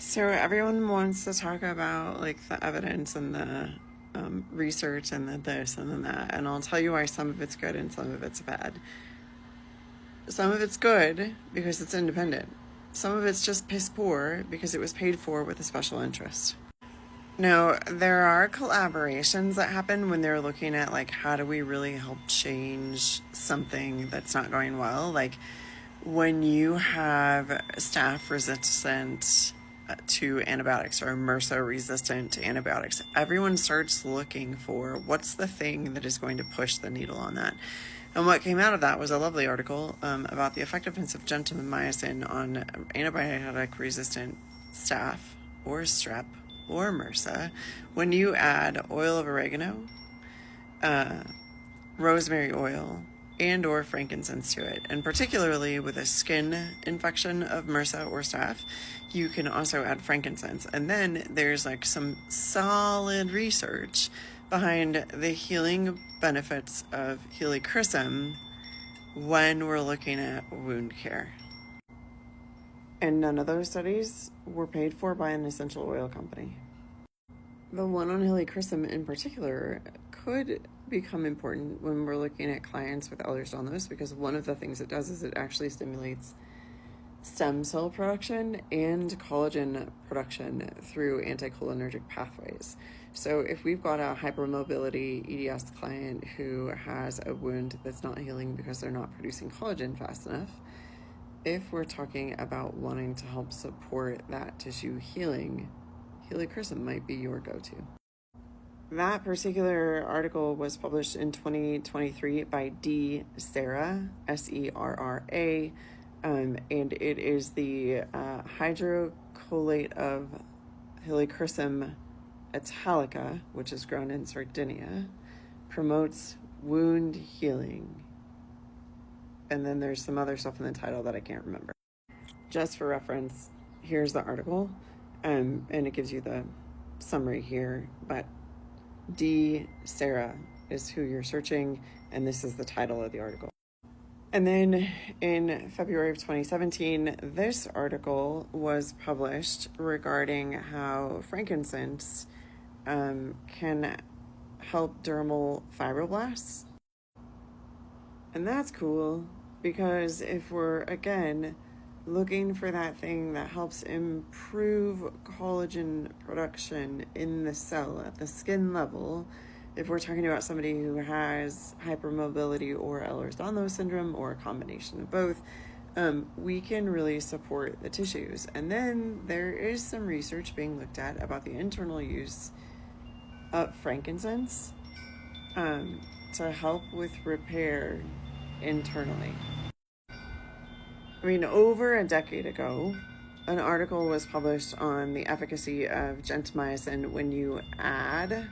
So everyone wants to talk about like the evidence and the research and the this and then that, and I'll tell you why some of it's good and some of it's bad. Some of it's good because it's independent. Some of it's just piss poor because it was paid for with a special interest. Now, there are collaborations that happen when they're looking at like how do we really help change something that's not going well. Like when you have staph resistant to antibiotics or MRSA resistant to antibiotics, everyone starts looking for what's the thing that is going to push the needle on that. And what came out of that was a lovely article about the effectiveness of gentamicin on antibiotic resistant staph or strep or MRSA when you add oil of oregano, rosemary oil, and or frankincense to it. And particularly with a skin infection of MRSA or staph, you can also add frankincense. And then there's like some solid research behind the healing benefits of helichrysum when we're looking at wound care. And none of those studies were paid for by an essential oil company. The one on helichrysum in particular could become important when we're looking at clients with Ehlers-Danlos, because one of the things it does is it actually stimulates stem cell production and collagen production through anticholinergic pathways. So if we've got a hypermobility EDS client who has a wound that's not healing because they're not producing collagen fast enough, if we're talking about wanting to help support that tissue healing, helichrysum might be your go-to. That particular article was published in 2023 by D. Serra, Serra, and it is the hydrocolate of Helichrysum italica, which is grown in Sardinia, promotes wound healing. And then there's some other stuff in the title that I can't remember. Just for reference, here's the article, and it gives you the summary here, but D. Serra is who you're searching, and this is the title of the article. And then in February of 2017, this article was published regarding how frankincense can help dermal fibroblasts. And that's cool because if we're, again, looking for that thing that helps improve collagen production in the cell at the skin level, if we're talking about somebody who has hypermobility or Ehlers-Danlos syndrome or a combination of both, we can really support the tissues. And then there is some research being looked at about the internal use of frankincense to help with repair internally. I mean, over a decade ago, an article was published on the efficacy of gentamicin when you add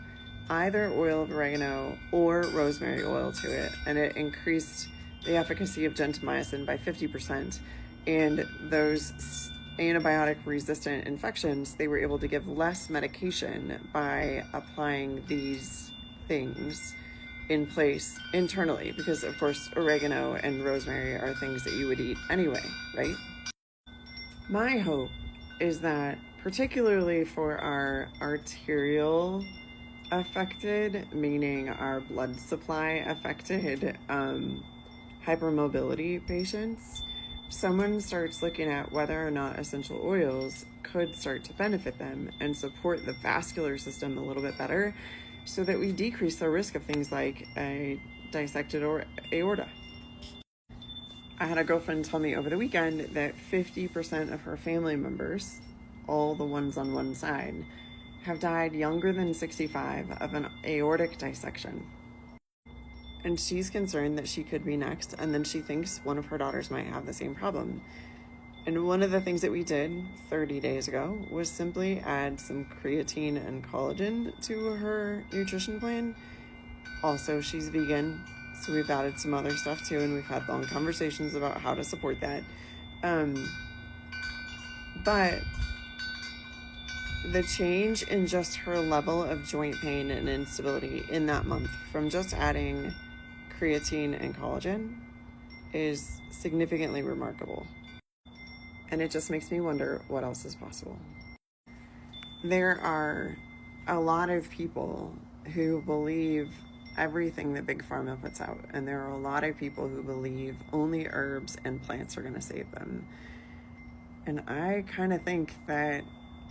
either oil of oregano or rosemary oil to it, and it increased the efficacy of gentamicin by 50%. And those antibiotic resistant infections, they were able to give less medication by applying these things in place internally, because of course oregano and rosemary are things that you would eat anyway, right? My hope is that particularly for our arterial affected, meaning our blood supply affected hypermobility patients, someone starts looking at whether or not essential oils could start to benefit them and support the vascular system a little bit better, so that we decrease the risk of things like a dissected aorta. I had a girlfriend tell me over the weekend that 50% of her family members, all the ones on one side, have died younger than 65 of an aortic dissection. And she's concerned that she could be next, and then she thinks one of her daughters might have the same problem. And one of the things that we did 30 days ago was simply add some creatine and collagen to her nutrition plan. Also, she's vegan, so we've added some other stuff too, and we've had long conversations about how to support that. But the change in just her level of joint pain and instability in that month from just adding creatine and collagen is significantly remarkable. And it just makes me wonder what else is possible. there are a lot of people who believe everything that Big Pharma puts out, and there are a lot of people who believe only herbs and plants are going to save them. And I kind of think that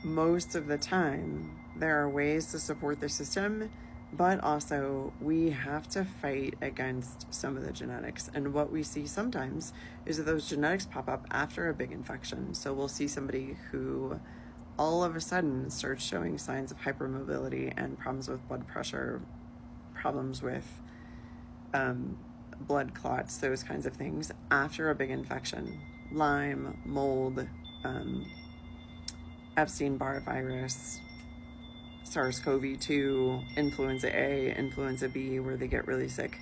most of the time there are ways to support the system, but also we have to fight against some of the genetics. And what we see sometimes is that those genetics pop up after a big infection. So we'll see somebody who all of a sudden starts showing signs of hypermobility and problems with blood pressure, problems with blood clots, those kinds of things after a big infection. Lyme, mold, Epstein-Barr virus, SARS-CoV-2, influenza A, influenza B, where they get really sick,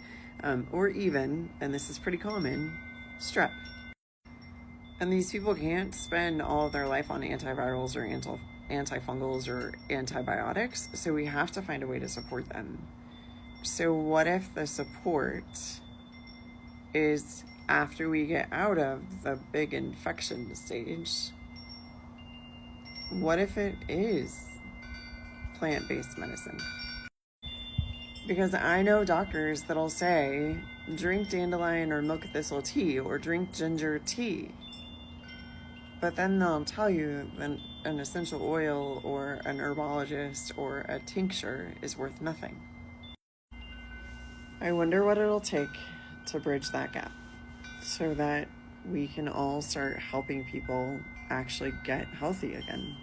or even, and this is pretty common, strep. And these people can't spend all of their life on antivirals or antifungals or antibiotics, so we have to find a way to support them. So what if the support is after we get out of the big infection stage? What if it is plant-based medicine? Because I know doctors that'll say, drink dandelion or milk thistle tea or drink ginger tea. But then they'll tell you that an essential oil or an herbologist or a tincture is worth nothing. I wonder what it'll take to bridge that gap so that we can all start helping people actually get healthy again.